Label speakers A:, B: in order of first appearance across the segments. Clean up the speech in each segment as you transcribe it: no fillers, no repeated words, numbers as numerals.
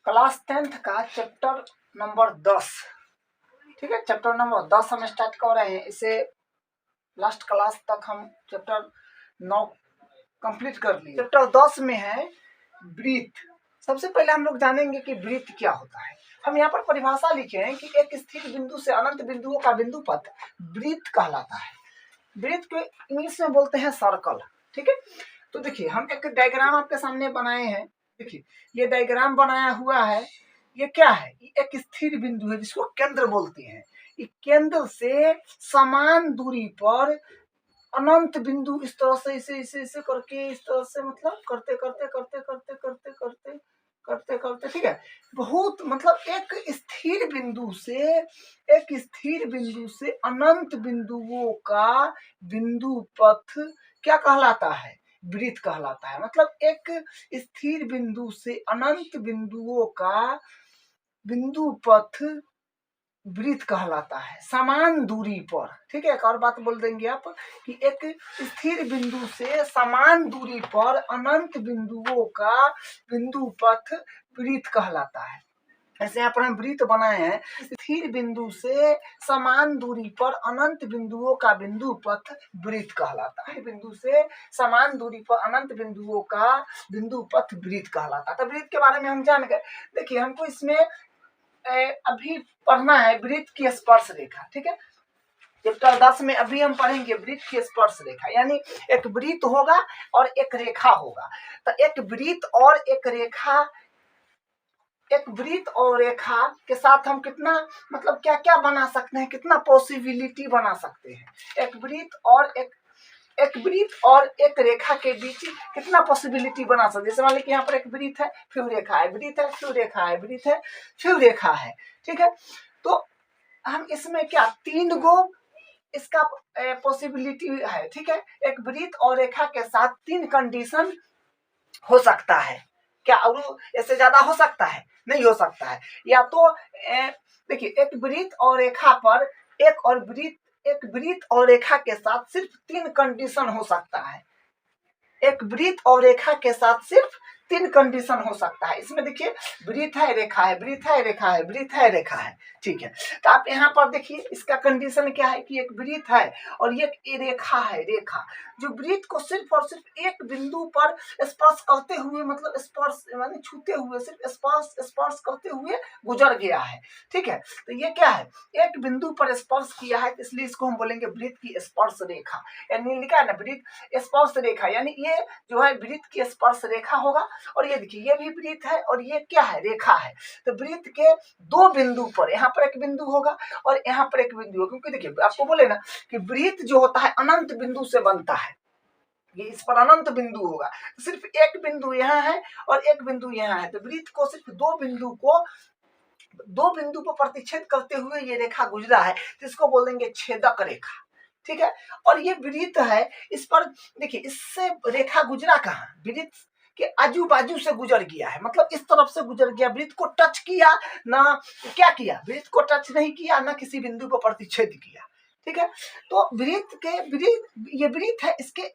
A: Class 10th का chapter number 10, ठीक है। चैप्टर नंबर 10 हम स्टार्ट कर रहे हैं। इसे लास्ट क्लास तक हम चैप्टर 9 कंप्लीट कर लिए। चैप्टर 10 में है ब्रीथ। सबसे पहले हम लोग जानेंगे कि ब्रीथ क्या होता है। हम यहाँ पर परिभाषा लिखे हैं कि एक स्थिर बिंदु से अनंत बिंदुओं का बिंदु पथ ब्रीथ कहलाता है। ब्रीथ को इंग्लिश में बोलते हैं सर्कल, ठीक है। तो देखिए, हम एक डायग्राम आपके सामने बनाए हैं। देखिए, ये डायग्राम बनाया हुआ है। ये क्या है? ये एक स्थिर बिंदु है जिसको केंद्र बोलते हैं। ये केंद्र से समान दूरी पर अनंत बिंदु इस तरह से इसे करके इस तरह से मतलब करते करते करते करते करते करते करते करते, ठीक है। बहुत मतलब एक स्थिर बिंदु से अनंत बिंदुओं का बिंदु पथ क्या कहलाता है? ब्रीथ कहलाता है। मतलब एक स्थिर बिंदु से अनंत बिंदुओं का बिंदु पथ ब्रीथ कहलाता है, समान दूरी पर, ठीक है। एक और बात बोल देंगे आप कि एक स्थिर बिंदु से समान दूरी पर अनंत बिंदुओं का बिंदु पथ ब्रीथ कहलाता है। ऐसे यहाँ पर हम ब्रीथ बनाए हैं। स्थिर बिंदु से समान दूरी पर अनंत बिंदुओं का बिंदु पथ ब्रीथ कहलाता है। बिंदु से समान दूरी पर अनंत बिंदुओं का बिंदु पथ ब्रीथ कहलाता है। तो ब्रीथ के बारे में हम जान गए। देखिए, हमको इसमें अभी पढ़ना है ब्रीथ की स्पर्श रेखा, ठीक है। चैप्टर 10 में अभी हम पढ़ेंगे ब्रीथ की स्पर्श रेखा, यानी एक ब्रीथ होगा और एक रेखा होगा। तो एक ब्रीथ और रेखा के साथ हम कितना मतलब क्या क्या बना सकते हैं, कितना पॉसिबिलिटी बना सकते हैं। एक ब्रीथ और एक रेखा के बीच कितना पॉसिबिलिटी बना सकते हैं। जैसे मान लीजिए यहाँ पर एक ब्रीथ है, फिर रेखा है, ब्रीथ है, फिर रेखा है, ब्रीथ है, फिर रेखा है, ठीक है। तो हम इसमें क्या 3 गो इसका पॉसिबिलिटी है, ठीक है। एक ब्रीथ और रेखा के साथ 3 कंडीशन हो सकता है। क्या और इससे ज्यादा हो सकता है? नहीं हो सकता है। या तो देखिए, एक ब्रीथ और रेखा पर एक ब्रीथ और रेखा के साथ सिर्फ 3 कंडीशन हो सकता है। एक ब्रीथ और रेखा के साथ सिर्फ 3 कंडीशन हो सकता है। इसमें देखिए, ब्रीथ है, रेखा है, ब्रीथ है, रेखा है, ब्रीथ है, रेखा है, ठीक है। तो आप यहाँ पर देखिए, इसका कंडीशन क्या है कि एक ब्रीथ है और ये रेखा है। रेखा जो ब्रीथ को सिर्फ और सिर्फ एक बिंदु पर स्पर्श करते हुए, मतलब स्पर्श यानी छूते हुए, सिर्फ स्पर्श करते हुए गुजर गया है, ठीक है। तो ये क्या है? एक बिंदु पर स्पर्श किया है, इसलिए इसको हम बोलेंगे ब्रीथ की स्पर्श रेखा। यानी लिखा है ना, ब्रीथ स्पर्श रेखा, यानी ये जो है ब्रीथ की स्पर्श रेखा होगा। और ये देखिए, ये भी ब्रीथ है और ये क्या है? रेखा है। तो ब्रीथ के 2 बिंदु पर, यहाँ पर एक बिंदु होगा और यहाँ पर एक बिंदु होगा। क्योंकि देखिए, आपको बोले ना कि ब्रीथ जो होता है अनंत बिंदु से बनता है। ये इस पर अनंत बिंदु होगा। सिर्फ एक बिंदु यहाँ है और एक बिंदु यहाँ है। तो ब्रीथ को सिर्फ 2 बिंदु पर प्रतिच्छेद करते हुए ये रेखा गुजरा है, जिसको बोलेंगे छेदक रेखा, ठीक है। और ये ब्रीथ है, इस पर देखिए, इससे रेखा गुजरा कहाँ? ब्रीथ के आजू बाजू से गुजर गया है, मतलब इस तरफ से गुजर गया। ब्रीथ को टच किया ना, क्या किया? ब्रीथ को टच नहीं किया, ना किसी बिंदु पर प्रतिच्छेद किया, ठीक है। तो ये ब्रीथ है, इसके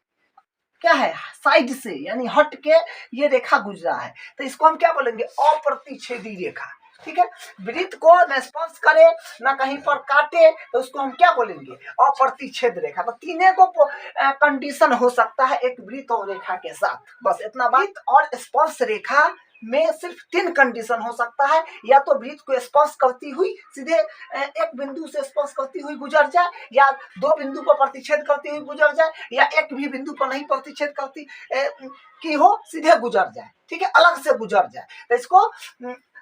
A: क्या है? साइड से यानी हट के ये रेखा गुजरा है। तो इसको हम क्या बोलेंगे? अप्रतिच्छेदी रेखा, ठीक है। ब्रीथ को न स्पर्श करे न कहीं पर काटे, तो उसको हम क्या बोलेंगे? अप्रतिच्छेद रेखा। तो 3 को कंडीशन हो सकता है एक ब्रीथ और रेखा के साथ, बस इतना। ब्रीथ और स्पर्श रेखा में सिर्फ 3 कंडीशन हो सकता है। या तो ब्रीथ को स्पर्श करती हुई सीधे एक बिंदु से स्पर्श करती हुई गुजर जाए, या 2 बिंदु पर प्रतिच्छेद करती हुई गुजर जाए, या एक भी बिंदु पर नहीं प्रतिच्छेद करती की हो, सीधे गुजर जाए, ठीक है, अलग से गुजर जाए। तो इसको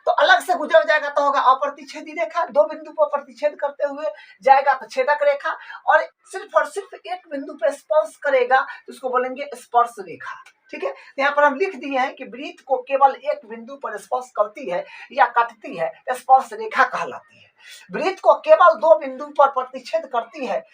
A: तो अलग से गुजर जाएगा तो होगा अप्रतिच्छेदी रेखा। 2 बिंदु पर प्रतिच्छेद करते हुए जाएगा तो छेदक रेखा। और सिर्फ एक बिंदु पर स्पर्श करेगा तो उसको बोलेंगे स्पर्श रेखा, ठीक है। यहाँ पर हम लिख दिए हैं कि ब्रीथ को केवल एक बिंदु पर स्पर्श करती है या काटती है, स्पर्श रेखा कहलाती है। ब्रीथ को केवल 2 बिंदु पर प्रतिच्छेद करती है,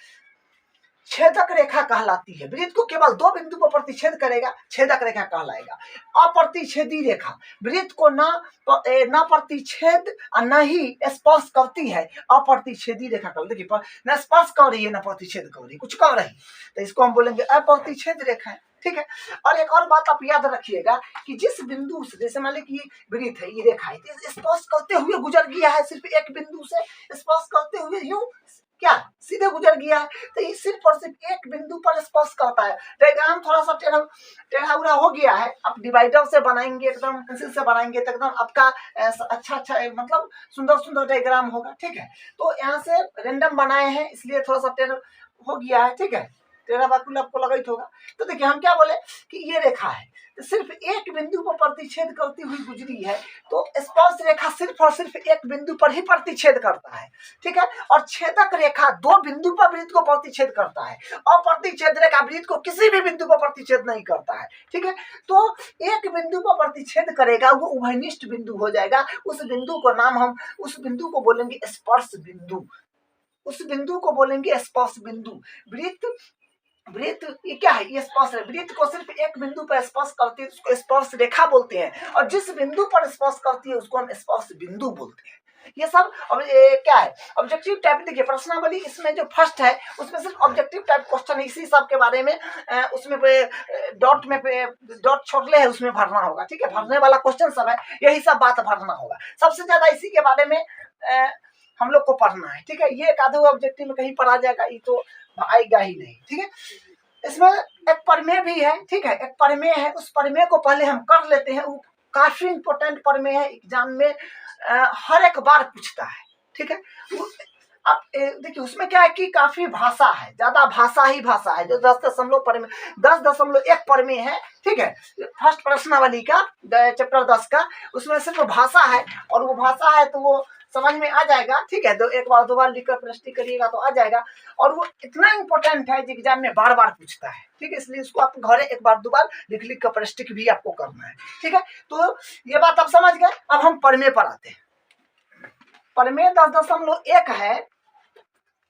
A: छेदक रेखा कहलाती है। ब्रीथ को केवल 2 बिंदु पर प्रतिच्छेद करेगा, छेदक रेखा कहलाएगा। अप्रतिच्छेदी रेखा ब्रीथ को न प्रतिच्छेद न ही स्पर्श करती है, अप्रतिच्छेदी रेखा कहलाती है। देखिए, न स्पर्श कर रही है न प्रतिच्छेद कर रही, कुछ कर रही, तो इसको हम बोलेंगे अप्रतिच्छेद रेखा है, ठीक है। और एक और बात आप याद रखिएगा कि जिस बिंदु से, जैसे मान लीजिए कि वृत्त है, ये रेखा है, स्पर्श करते हुए गुजर गया है, सिर्फ एक बिंदु से स्पर्श करते हुए यूं क्या सीधे गुजर गया है, तो ये सिर्फ और सिर्फ एक बिंदु पर स्पर्श करता है। डायग्राम थोड़ा सा टेढ़ा उड़ा हो गया है, आप डिवाइडर से बनाएंगे, एकदम पेंसिल से बनाएंगे तो एकदम आपका अच्छा मतलब सुंदर सुंदर डायग्राम होगा, ठीक है। तो यहाँ से रेंडम बनाए हैं इसलिए थोड़ा सा टेढ़ा हो गया है, ठीक है, टेढ़ा बाकुल आपको लगाई होगा। तो देखिए हम क्या बोले कि ये रेखा है, तो सिर्फ एक बिंदु पर प्रतिच्छेद करती हुई गुजरी है, तो स्पर्श रेखा सिर्फ और सिर्फ एक बिंदु पर ही प्रतिच्छेद करता है, ठीक है। और छेदक रेखा दो बिंदु पर वृत्त को प्रतिच्छेद करता है, और प्रतिच्छेद रेखा वृत्त को किसी भी बिंदु पर प्रतिच्छेद नहीं करता है, ठीक है। तो एक बिंदु पर प्रतिच्छेद करेगा वो उभयनिष्ठ बिंदु हो जाएगा, उस बिंदु को नाम हम उस बिंदु को बोलेंगे स्पर्श बिंदु, उस बिंदु को बोलेंगे स्पर्श बिंदु। वृत्त ये क्या है, ये स्पर्श है, वृत्त को सिर्फ एक बिंदु पर स्पर्श करती है उसको स्पर्श रेखा बोलते हैं, और जिस बिंदु पर स्पर्श करती है उसको हम स्पर्श बिंदु बोलते हैं। ये सब अब क्या है ऑब्जेक्टिव टाइप, देखिए प्रश्नावली इसमें जो फर्स्ट है उसमें सिर्फ ऑब्जेक्टिव टाइप क्वेश्चन इसी सब के बारे में, उसमें डॉट में डॉट छोड़ले है उसमें भरना होगा, ठीक है, भरने वाला क्वेश्चन सब है, यही सब बात भरना होगा, सबसे ज्यादा इसी के बारे में हम लोग को पढ़ना है, ठीक है। ये एक आधे ऑब्जेक्टिव में कहीं पर आ जाएगा, ये तो आएगा ही नहीं, ठीक है। इसमें एक प्रमेय भी है, ठीक है, एक प्रमेय है, उस प्रमेय को पहले हम कर लेते हैं, वो काफी इंपोर्टेंट प्रमेय है, एग्जाम में हर एक बार पूछता है, ठीक है। अब देखिए उसमें क्या है कि काफी भाषा है, ज्यादा भाषा ही भाषा है, जो 10.1 प्रमेय है, ठीक है, फर्स्ट प्रश्नावली का चैप्टर 10 का, उसमें सिर्फ भाषा है, और वो भाषा है तो वो समझ में आ जाएगा, ठीक है, तो एक बार दो बार लिखकर प्रश्न करिएगा तो आ जाएगा, और वो इतना इंपॉर्टेंट है कि एग्जाम में बार बार पूछता है, ठीक है, इसलिए इसको आप घर एक बार दो बार लिख कर प्रश्न भी आपको करना है, ठीक है। तो ये बात आप समझ गए। अब हम प्रमेय पर आते हैं। प्रमेय 10.1 है,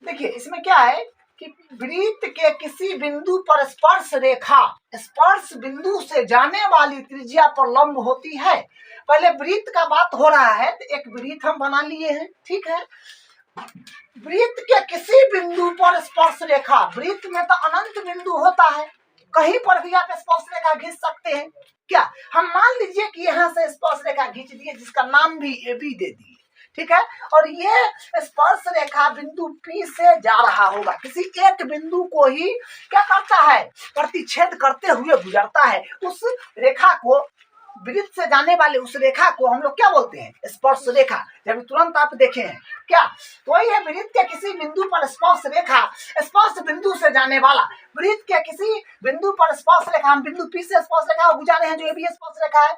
A: देखिए इसमें क्या है कि वृत्त के किसी बिंदु पर स्पर्श रेखा स्पर्श बिंदु से जाने वाली त्रिज्या पर लंब होती है। पहले वृत्त का बात हो रहा है, तो एक वृत्त हम बना लिए हैं, ठीक है। वृत्त के किसी बिंदु पर स्पर्श रेखा, वृत्त में तो अनंत बिंदु होता है, कहीं पर भी आप स्पर्श रेखा खींच सकते हैं। क्या हम मान लीजिए कि यहाँ से स्पर्श रेखा खींच दिए जिसका नाम भी AB दे दिए, ठीक है, और ये स्पर्श रेखा बिंदु P से जा रहा होगा, किसी एक बिंदु को ही क्या करता है, प्रतिच्छेद करते हुए गुजरता है। उस रेखा को, वृत्त से जाने वाले उस रेखा को हम लोग क्या बोलते हैं, स्पर्श रेखा। जब तुरंत आप देखे हैं क्या, तो वही है वृत्त के किसी बिंदु पर स्पर्श रेखा, स्पर्श बिंदु से जाने वाला, वृत्त के किसी बिंदु पर स्पर्श रेखा, हम बिंदु P से स्पर्श रेखा गुजारे हैं, जो ये भी स्पर्श रेखा है,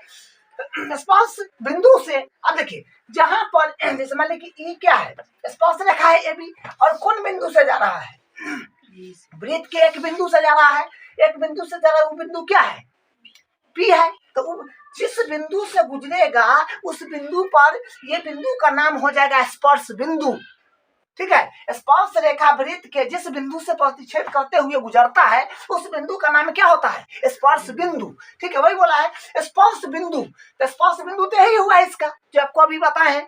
A: स्पर्श बिंदु से। अब देखिए जहां पर जैसे मान लीजिए कि E क्या है, स्पर्श रेखा है AB, और कौन बिंदु से जा रहा है, वृत्त के एक बिंदु से जा रहा है, एक बिंदु से जा रहा है, वो बिंदु क्या है, P है। तो जिस बिंदु से गुजरेगा उस बिंदु पर, ये बिंदु का नाम हो जाएगा स्पर्श बिंदु, ठीक है। स्पर्श रेखा वृत्त के जिस बिंदु से प्रतिच्छेद करते हुए गुजरता है उस बिंदु का नाम क्या होता है, स्पर्श बिंदु, ठीक है, वही बोला है स्पर्श बिंदु। तो स्पर्श बिंदु तो यही हुआ इसका जो आपको अभी बताए,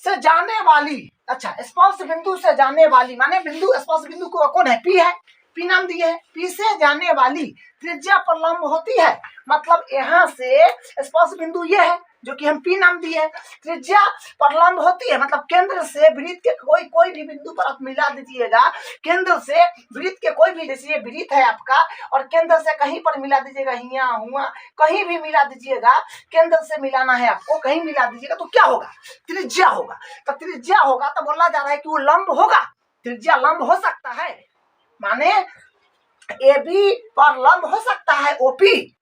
A: से जाने वाली, अच्छा स्पर्श बिंदु से जाने वाली माने बिंदु, स्पर्श बिंदु को कौन है, P है, P नाम दिए है, P से जाने वाली त्रिज्या पर लंब होती है, मतलब यहाँ से स्पर्श बिंदु ये है जो कि हम P नाम दिए है, त्रिज्या पर लंब होती है, मतलब केंद्र से वृत्त के कोई भी बिंदु पर आप मिला दीजिएगा, केंद्र से वृत्त के कोई भी, जैसे ये वृत्त है आपका, और केंद्र से कहीं पर मिला दीजिएगा, यहाँ हुआ कहीं भी मिला दीजिएगा, केंद्र से मिलाना है आपको, कहीं मिला दीजिएगा तो क्या होगा, त्रिज्या होगा। तो त्रिज्या होगा तो बोला जा रहा है कि वो लंब होगा, त्रिज्या लंब हो सकता है, माने AB पर लंब हो सकता है OP।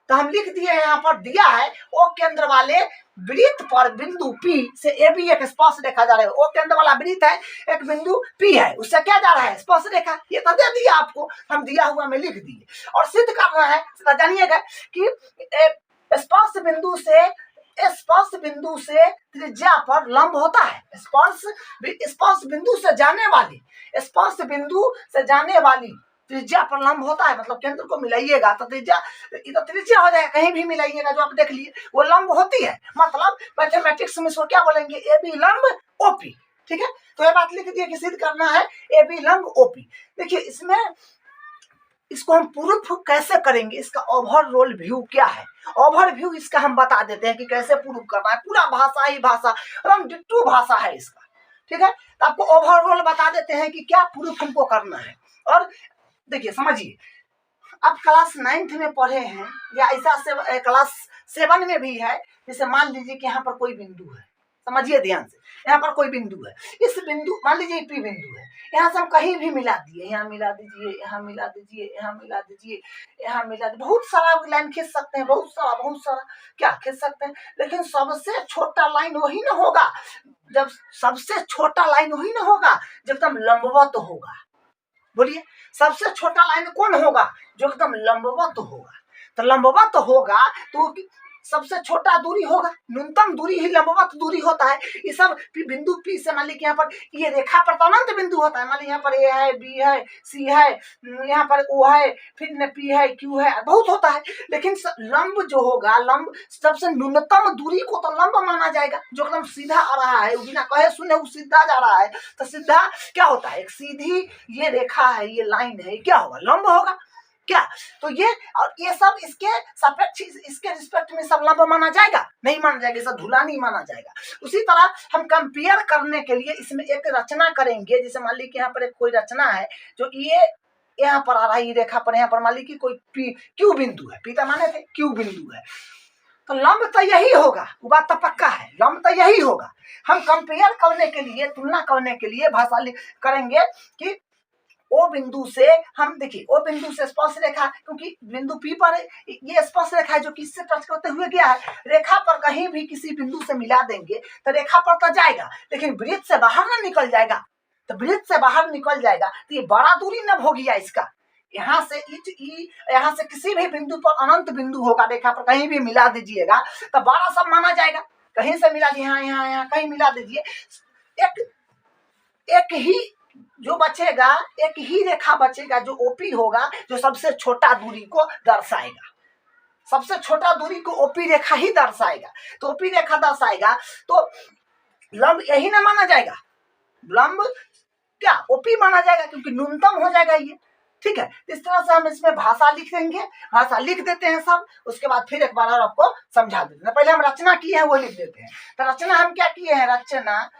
A: तो हम लिख दिए यहाँ पर दिया है O केंद्र वाले वृत्त पर बिंदु P से AB एक स्पर्श रेखा जा रहा है, O केंद्र वाला वृत्त है, एक बिंदु P है, उससे क्या जा रहा है, स्पर्श रेखा। ये तो दे दिया आपको, हम दिया हुआ में लिख दिए, और सिद्ध करना है, जानिएगा कि स्पर्श बिंदु से त्रिज्या पर लंब होता है, स्पर्श बिंदु से जाने वाली, स्पर्श बिंदु से जाने वाली त्रिज्या पर लंब होता है, मतलब केंद्र को मिलाइएगा तो त्रिज्या हो जाएगा, कहीं भी मिलाइएगा जो आप देख लिए वो लंब होती है, मतलब मैथमेटिक्स में इसको क्या बोलेंगे, AB लंब OP, ठीक है। तो ये बात लिख दिए कि सिद्ध करना है AB लंब OP। देखिए इसमें इसको हम प्रूफ कैसे करेंगे, इसका ओवरऑल व्यू क्या है, ओवरव्यू इसका हम बता देते हैं कि कैसे प्रूफ करना है। पूरा भाषा ही भाषा एकदम डिट्टू भाषा है इसका, ठीक है। तो आपको ओवरऑल बता देते हैं कि क्या प्रूफ हमको करना है। और देखिए समझिए, अब क्लास 9th में पढ़े हैं या ऐसा से क्लास 7 में भी है, जैसे मान लीजिए कि यहाँ पर कोई बिंदु है, समझिए ध्यान से, यहाँ पर कोई बिंदु है, इस बिंदु मान लीजिए पी बिंदु है, यहाँ से हम कहीं भी मिला दिए, यहाँ मिला दीजिए, यहाँ मिला दीजिए, यहाँ मिला दीजिए, यहाँ मिला दीजिए, बहुत सारा लाइन खींच सकते हैं, बहुत सारा क्या खींच सकते हैं, लेकिन सबसे छोटा लाइन वही ना होगा, जब सबसे छोटा लाइन वही ना होगा जब एकदम लंबवत होगा। बोलिए, सबसे छोटा लाइन कौन होगा, जो एकदम लंबवत होगा। तो लंबवत होगा तो सबसे छोटा दूरी होगा, न्यूनतम दूरी ही लंबवत दूरी होता है। ये सब बिंदु पी से मान लीजिए यहाँ पर ये रेखा पर अनंत बिंदु होता है, मान लीजिए यहाँ पर ए है, बी है, सी है, यहाँ पर ओ है, फिर न पी है, क्यू है, बहुत होता है। लेकिन लंब जो होगा, लंब सबसे न्यूनतम दूरी को तो लंब माना जाएगा, जो एकदम सीधा आ रहा है, बिना कहे सुने वो सीधा जा रहा है। तो सीधा क्या होता है, एक सीधी ये रेखा है, ये लाइन है, क्या होगा, लंब होगा क्या। तो ये और ये सब इसके सापेक्ष, इसके रिस्पेक्ट में सब लंब माना जाएगा, नहीं माना जाएगा, सब धुला नहीं माना जाएगा। उसी तरह हम कंपेयर करने के लिए इसमें एक रचना करेंगे, जैसे मान लीजिए यहाँ पर एक कोई रचना है जो ये यहाँ पर आ रहा है, ये रेखा पर यहाँ पर मान लीजिए कोई पी क्यू बिंदु है, पी माने थे क्यू बिंदु है, तो लंब तो यही होगा, वो बात तो पक्का है, लंब तो यही होगा। हम कंपेयर करने के लिए, तुलना करने के लिए भाषा करेंगे कि ओ बिंदु से हम देखिए, ओ बिंदु से स्पर्श रेखा, क्योंकि बिंदु पी पर ये स्पर्श रेखा है जो किससे टच करते हुए गया है, रेखा पर कहीं भी किसी बिंदु से मिला देंगे तो रेखा पर तो जाएगा, लेकिन वृत्त से बाहर ना निकल जाएगा। तो वृत्त से बाहर निकल जाएगा तो ये बड़ा दूरी न हो गया इसका, यहाँ से यहाँ से किसी भी बिंदु पर अनंत बिंदु होगा, रेखा पर कहीं भी मिला दीजिएगा तो 12 सब माना जाएगा। कहीं से मिला दिए, यहाँ कहीं मिला दीजिए, एक ही जो बचेगा, एक ही रेखा बचेगा जो ओपी होगा, जो सबसे छोटा दूरी को दर्शाएगा, सबसे छोटा दूरी को ओपी रेखा ही दर्शाएगा। तो ओपी रेखा दर्शाएगा तो लंब यही ना माना जाएगा, लंब क्या ओपी माना जाएगा, क्योंकि न्यूनतम हो जाएगा ये, ठीक है। इस तरह से हम इसमें भाषा लिख देंगे, भाषा लिख देते हैं सब, उसके बाद फिर एक बार और आपको समझा देते हैं। पहले हम रचना किए हैं वो लिख देते हैं। तो रचना हम क्या किए हैं,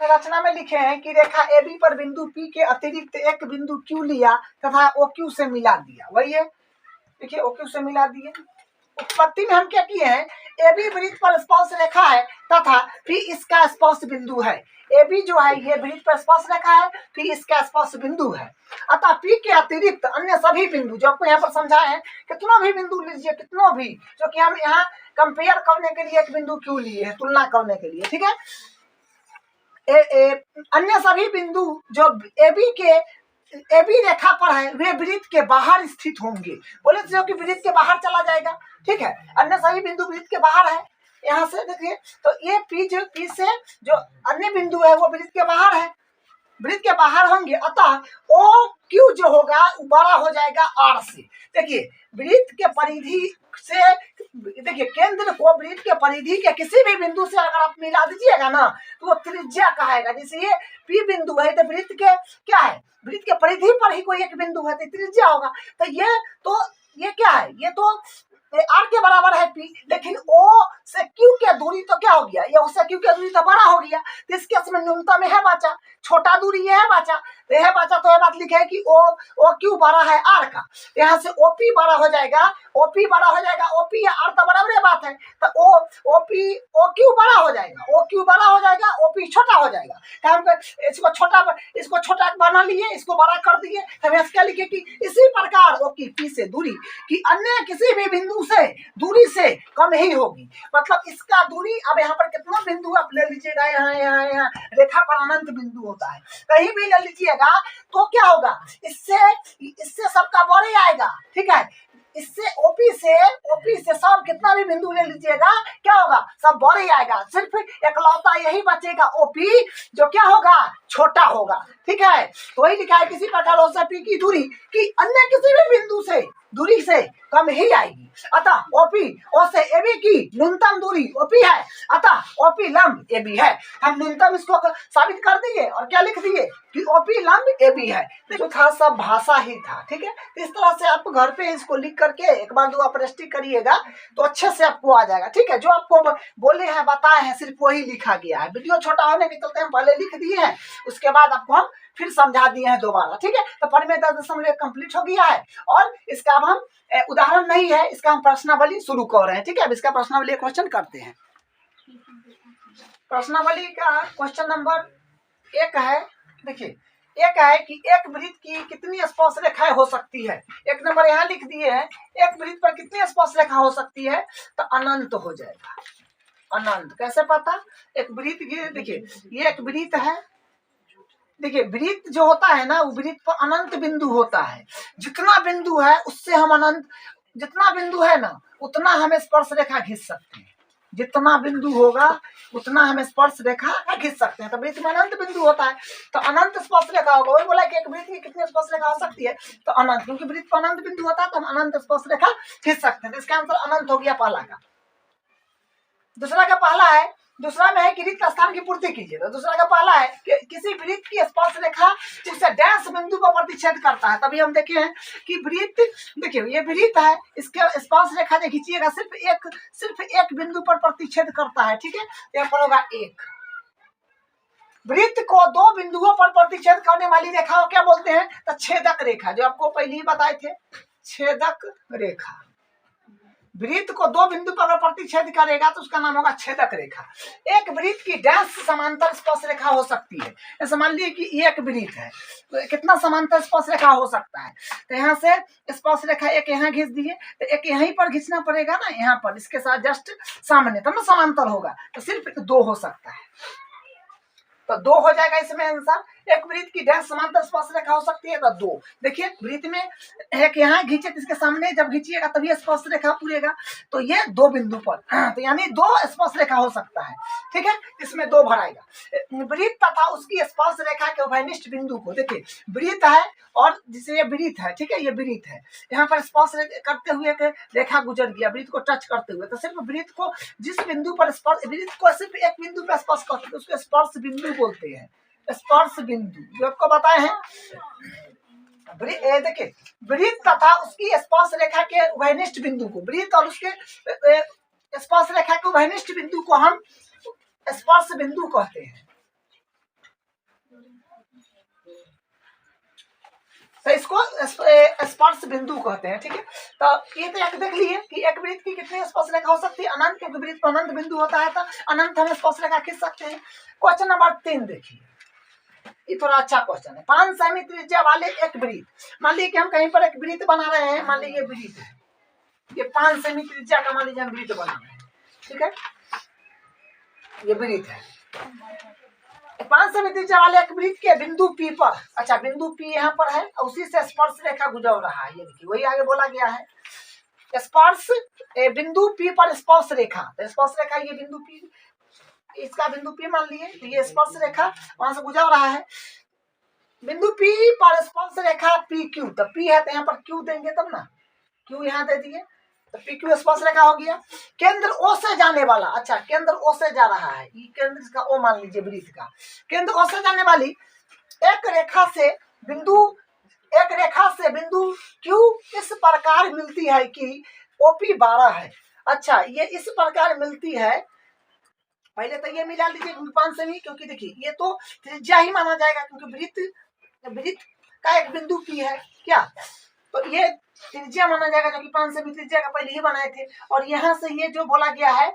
A: रचना में लिखे हैं कि रेखा AB पर बिंदु P के अतिरिक्त एक बिंदु Q लिया तथा OQ से मिला दिया, वही है, देखिए OQ से मिला दिए। उत्पत्ति में हम क्या किए हैं, AB वृत्त पर स्पर्श रेखा है तथा P इसका स्पर्श बिंदु है। AB जो है ये वृत्त पर स्पर्श रेखा है, P इसका स्पर्श बिंदु है। अतः P के अतिरिक्त अन्य सभी बिंदु जो आपको यहाँ पर समझाए हैं, कितना भी बिंदु लीजिए, कितना भी, जो कि हम यहाँ कंपेयर करने के लिए एक बिंदु क्यों लिए हैं, तुलना करने के लिए, ठीक है। अन्य सभी बिंदु जो AB रेखा पर है वे वृत्त के बाहर स्थित होंगे, बोले तो कि वृत्त के बाहर चला जाएगा, ठीक है। अन्य सभी बिंदु वृत्त के बाहर है, यहाँ से देखिए, तो ये P से जो अन्य बिंदु है वो वृत्त के बाहर है, वृत्त के बाहर होंगे। अतः OQ जो होगा वो बड़ा हो जाएगा R से। देखिए वृत्त के परिधि से, देखिए केंद्र को वृत्त के परिधि के किसी भी बिंदु से अगर आप मिला दीजिएगा ना तो वो त्रिज्या कहेगा। जैसे ये P बिंदु है तो वृत्त के क्या है, वृत्त के परिधि पर ही कोई एक बिंदु है तो त्रिज्या होगा। तो ये क्या है, ये तो R के बराबर है P, लेकिन O से Q के दूरी तो क्या हो गया, ये O से Q के दूरी तो बड़ा हो गया, तो इसके इसमें न्यूनतम है बचा, छोटा दूरी ये है बचा, तो यह बचा तो यह बात लिखे है कि OQ बड़ा है R का, यहाँ से OP बड़ा हो जाएगा, OP बड़ा हो जाएगा, OP या R तो बराबर बात है, तो OQ बड़ा हो जाएगा, OQ बड़ा हो जाएगा, OP छोटा हो जाएगा। तो हम इसको छोटा बना लिए, इसको बड़ा कर दिए, हम इसके लिखे कि इसी प्रकार OP से दूरी की अन्य किसी भी बिंदु से दूरी से कम ही होगी। मतलब इसका दूरी, अब यहाँ पर कितना बिंदु आप ले लीजिएगा, यहाँ रेखा पर अनंत बिंदु होता है, कहीं भी ले लीजिएगा तो क्या होगा, इससे सबका बड़े आएगा, ठीक है। इससे OP से सब कितना भी बिंदु ले लीजिएगा क्या होगा, सब बड़े आएगा, सिर्फ एकलौता यही बचेगा OP जो क्या होगा, छोटा होगा, ठीक है। तो वही लिखा है किसी प्रकार OP की दूरी की अन्य किसी भी बिंदु से दूरी से कम ही आएगी। अतः ओपी ओ से एबी की न्यूनतम दूरी ओपी है, अतः ओपी लंब एबी है। हम न्यूनतम इसको साबित कर दिए और क्या लिख दिए कि ओपी लंब एबी है। जो था सब भाषा ही था, ठीक है। इस तरह से आप घर पे इसको लिख करके एक बार दो आप रेस्टिंग करिएगा तो अच्छे से आपको आ जाएगा, ठीक है। जो आपको बोले हैं बताए हैं सिर्फ वही लिखा गया है। वीडियो छोटा होने के चलते हम पहले लिख दिए हैं, उसके बाद आपको हम फिर समझा दिए हैं दोबारा, ठीक है। तो परिमेय 10.1 कंप्लीट हो गया है और इसका अब हम उदाहरण नहीं है, इसका हम प्रश्नावली शुरू कर रहे हैं, ठीक है। अब इसका प्रश्नावली क्वेश्चन करते हैं। प्रश्नावली का क्वेश्चन नंबर 1 है, देखिए एक है कि एक वृत्त की कितनी स्पर्श रेखाएं हो सकती है। एक नंबर यहाँ लिख दिए हैं, एक वृत्त पर कितनी स्पर्श रेखा हो सकती है, तो अनंत हो जाएगा। अनंत कैसे पता, एक वृत्त की देखिए ये एक वृत्त है, देखिए वृत्त जो होता है ना वो वृत्त पर अनंत बिंदु होता है। जितना बिंदु है उससे हम अनंत, जितना बिंदु है ना उतना हम स्पर्श रेखा खींच सकते हैं। जितना बिंदु होगा उतना हम स्पर्श रेखा खींच सकते हैं। तो वृत्त में अनंत बिंदु होता है तो अनंत स्पर्श रेखा होगा। वही बोला कि एक वृत्त की कितनी स्पर्श रेखा हो सकती है, तो अनंत, क्योंकि वृत्त पर अनंत बिंदु होता है तो हम अनंत स्पर्श रेखा खींच सकते हैं। तो इसका आंसर अनंत हो गया पहला का। दूसरा का पहला है, दूसरा में है कि रिक्त स्थान की पूर्ति कीजिए। तो दूसरा का पहला है कि किसी वृत्त की स्पर्श रेखा उसे डैश बिंदु पर प्रतिच्छेद करता है। तभी हम देखे हैं कि वृत्त, देखिए ये वृत्त है, इसके स्पर्श रेखा जो खींचिएगा सिर्फ एक बिंदु पर प्रतिच्छेद करता है, ठीक है। यहाँ पर होगा एक। वृत्त को दो बिंदुओं पर प्रतिच्छेद करने वाली रेखा को क्या बोलते हैं, तो छेदक रेखा, जो आपको पहले ही बताए थे, छेदक रेखा। वृत्त को दो बिंदु पर प्रतिच्छेद करेगा तो उसका नाम होगा छेदक रेखा। एक वृत्त की डैश समांतर स्पर्श रेखा हो सकती है। जैसे मान लीजिए कि एक वृत्त है तो कितना समांतर स्पर्श रेखा हो सकता है, तो यहाँ से स्पर्श रेखा एक यहाँ खींच दिए तो एक यहीं पर खींचना पड़ेगा ना, यहाँ पर इसके साथ जस्ट सामने, तब ना समांतर होगा। तो सिर्फ दो हो सकता है, तो दो हो जाएगा इसमें आंसर। एक वृत्त की डैश समांतर स्पर्श रेखा हो सकती है तो दो। देखिए वृत्त में एक यहाँ खींचे इसके सामने, जब खींचिएगा तभी स्पर्श रेखा पूरेगा, तो ये दो बिंदु पर, तो यानी दो स्पर्श रेखा हो सकता है, ठीक है। इसमें दो भराएगा। वृत्त तथा उसकी स्पर्श रेखा के उभयनिष्ठ बिंदु को, देखिए वृत्त है और जिसे ये वृत्त है, ठीक है, ये वृत्त है, यहाँ पर स्पर्श करते हुए एक रेखा गुजर गया वृत्त को टच करते हुए, तो सिर्फ वृत्त को जिस बिंदु पर स्पर्श, वृत्त को सिर्फ एक बिंदु पर स्पर्श करते हैं उसको स्पर्श बिंदु बोलते हैं। स्पर्श बिंदु जो आपको बताए हैं, देखिए वृत्त तथा उसकी स्पर्श रेखा के उभयनिष्ठ बिंदु को, वृत्त और उसके स्पर्श रेखा के उभयनिष्ठ बिंदु को हम स्पर्श बिंदु कहते हैं। तो इसको स्पर्श बिंदु कहते हैं, ठीक है। तो ये तो एक देख लिए कि एक वृत्त की कितनी स्पर्श रेखा हो सकती है, अनंत, क्योंकि वृत्त पर अनंत बिंदु होता है तो अनंत हम स्पर्श रेखा खींच सकते हैं। क्वेश्चन नंबर 3 देखिए, ये थोड़ा अच्छा क्वेश्चन है। 5 सेमी त्रिज्या वाले एक वृत्त, मान लीजिए कि हम कहीं पर एक वृत्त बना रहे हैं, मान लीजिए वृत्त है, ये 5 सेमी त्रिज्या का मान लीजिए हम वृत्त बना रहे हैं, ठीक है, ये वृत्त है। 5 सेमी त्रिज्या वाले एक वृत्त के बिंदु P पर, अच्छा बिंदु P यहाँ पर है, उसी से स्पर्श रेखा गुजर रहा है, ये देखिए वही आगे बोला गया है। स्पर्श बिंदु P पर स्पर्श रेखा, तो स्पर्श रेखा ये बिंदु P, इसका बिंदु P मान लिए, तो ये स्पर्श रेखा वहां से गुजर रहा है। बिंदु P पर स्पर्श रेखा PQ, तो P है तो यहाँ पर Q देंगे तब ना, Q यहाँ दे दिए तो PQ स्पर्श रेखा हो गया। केंद्र O से जाने वाला, अच्छा केंद्र O से जा रहा है, ये केंद्र इसका O मान लीजिए वृत्त का, केंद्र O से जाने वाली एक रेखा से बिंदु Q इस प्रकार मिलती है कि OP 12 है। अच्छा ये इस प्रकार मिलती है, पहले तो ये मिला लीजिए 5 सेमी, क्योंकि देखिए ये तो त्रिज्या ही माना जाएगा क्योंकि वृत्त का एक बिंदु P है क्या, तो ये त्रिज्या माना जाएगा जो कि 5 सेमी त्रिज्या का पहले ही बनाए थे। और यहाँ से ये जो बोला गया है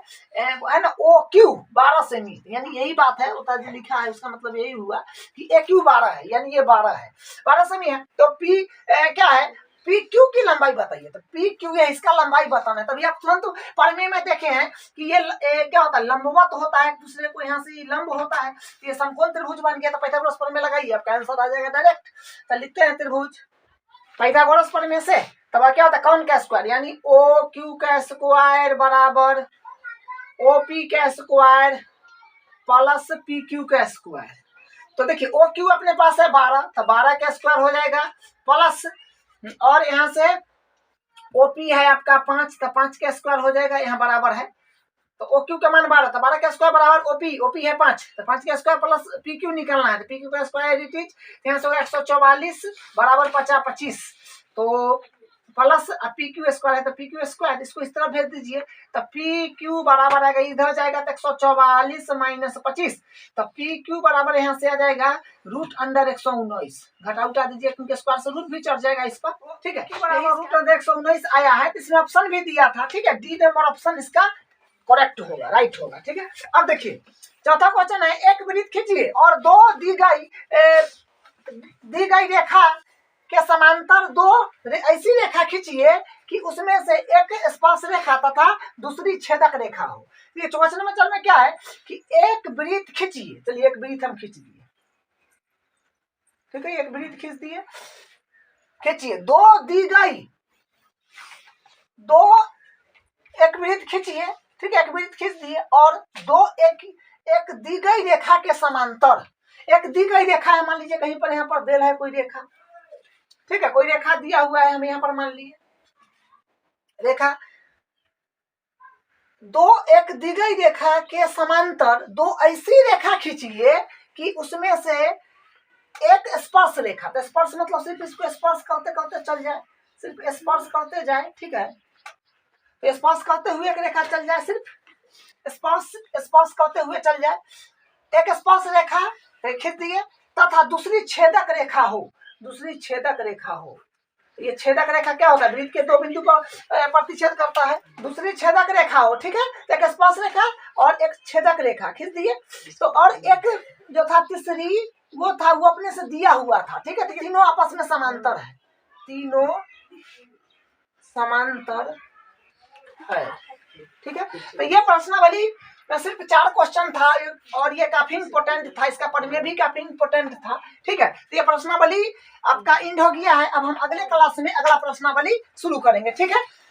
A: ना OQ 12 सेमी, यानी यही बात है, जो लिखा है उसका मतलब यही हुआ कि AQ 12 है, यानी ये 12 है, 12 सेमी है। तो P क्या है, PQ की लंबाई बताइए, तो PQ है इसका लंबाई बताना है। तभी आप तुरंत परिमेय में देखे हैं कि ये क्या होता है, लंबवत होता है एक दूसरे को, यहाँ से लंब होता है, ये समकोण त्रिभुज बन गया। तो पाइथागोरस प्रमेय लगाइए, आपका आंसर आ जाएगा डायरेक्ट। तो लिखते हैं त्रिभुज पाइथागोरस प्रमेय से, तब क्या होता है कौन का स्क्वायर, यानी OQ का स्क्वायर बराबर OP का स्क्वायर प्लस PQ का स्क्वायर। तो देखिए OQ अपने पास है 12, तो 12 का स्क्वायर हो जाएगा प्लस, और यहाँ से ओपी है आपका 5, तो 5 का स्क्वायर हो जाएगा, यहाँ बराबर है तो ओ क्यू का मान 12, तो 12 का स्क्वायर बराबर ओपी, ओपी है 5, तो 5 का स्क्वायर प्लस पी क्यू निकलना है, तो पी क्यू का स्क्वायर इट इज यहाँ से 144 बराबर 50-25, तो प्लस पी क्यू स्क्वायर है तो पी क्यू स्क्वायर, इसको इस तरफ भेज दीजिए, तो पी क्यू बराबर आएगा इधर जाएगा तो 144 माइनस 25, तो पी क्यू बराबर यहाँ से आ जाएगा रूट अंडर 119, घटा उठा दीजिए क्योंकि स्क्वायर से रूट भी चढ़ जाएगा इस पर, ठीक है, बराबर रूट अंडर 119 आया है, तो इसमें ऑप्शन भी दिया था, ठीक है, डी नंबर ऑप्शन इसका करेक्ट होगा, राइट होगा, ठीक है। अब देखिए चौथा क्वेश्चन है, एक वृत्त खींचिए और दो दी गई रेखा के समांतर दो ऐसी रेखा खींचिए कि उसमें से एक स्पर्श रेखा तथा दूसरी छेदक रेखा हो। ये क्वेश्चन में चलना क्या है कि एक वृत्त खींचिए, चलिए एक वृत्त हम खींच दिए, ठीक है, एक वृत्त खींच दिए, खींचिए दो दी गई, दो एक वृत्त खींचिए, ठीक है, एक वृत्त खींच दिए और दो एक दी गई रेखा के समांतर, एक दी गई रेखा है, मान लीजिए कहीं पर यहाँ पर दिल है कोई रेखा, ठीक है, कोई रेखा दिया हुआ है हम यहाँ पर मान लिए रेखा, दो एक दी गई रेखा के समांतर दो ऐसी रेखा खींचिए कि उसमें से एक स्पर्श रेखा, तो स्पर्श मतलब सिर्फ इसको स्पर्श करते करते चल जाए, सिर्फ स्पर्श करते जाए, ठीक है, तो स्पर्श करते हुए एक रेखा चल जाए, सिर्फ स्पर्श करते हुए चल जाए, एक स्पर्श रेखा खींच दिए तथा दूसरी छेदक रेखा हो, दूसरी छेदक रेखा हो, ये छेदक रेखा क्या होता है, वृत्त के दो बिंदु पर प्रतिच्छेद करता है, दूसरी छेदक रेखा हो, ठीक है, एक स्पर्श रेखा और एक छेदक रेखा खींच दिए, तो और एक जो था तीसरी वो था वो अपने से दिया हुआ था, ठीक है, तीनों आपस में समांतर है, तीनों समांतर है, ठीक है, तो ये प्रश्नावली सिर्फ 4 क्वेश्चन था और ये काफी इंपोर्टेंट था, इसका पढ़ने भी काफी इंपोर्टेंट था, ठीक है, तो ये प्रश्नावली आपका एंड हो गया है, अब हम अगले क्लास में अगला प्रश्नावली शुरू करेंगे, ठीक है।